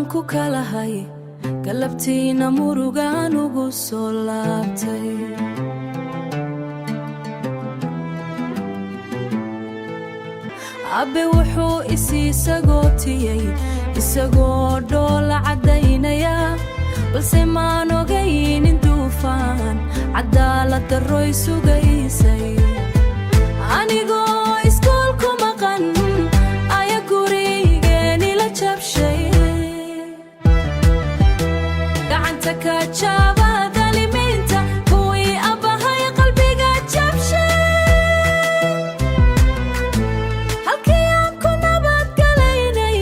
ku kalahay galabtiina murugaan ugu soo laabtay Abbe wuxuu isiisagotiyay isagoo dhoola cadaynaya balse maan ogaynin duufaan cadaalad darro isugaysay anigoo iskool ku maqan aya gurigeeni la jabshay gacanta ka jaba daliminta kuwii abbahay qalbiga jabshay halkii aan ku nabadgalaynay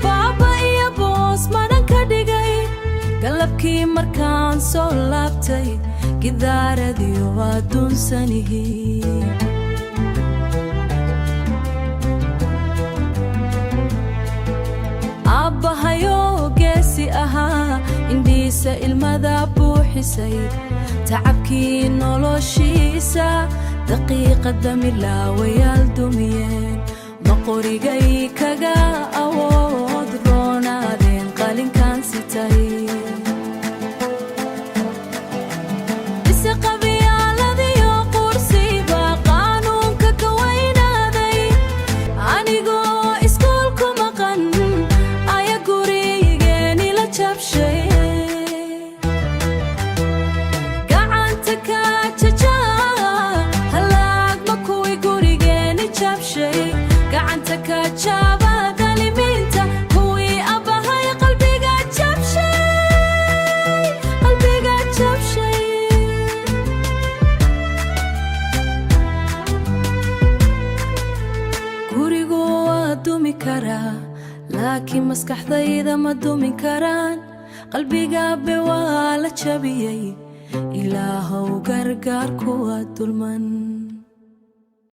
baaba iyo boos madan ka dhigay galabkii markaan soo laabtay gidaaradiyo adduunsanihi abbahayo geesi ahaa indhiisa ilmada buuxisay tacabkii noloshiisa daqiiqada milaawayaal dumiyeen ma qorigay kaga awood roonaadeen qalinkaan sitay laakiin maskaxdayda ma dumin karaan qalbiga be waa la jabiyay ilaahow gargaar kuwa dulman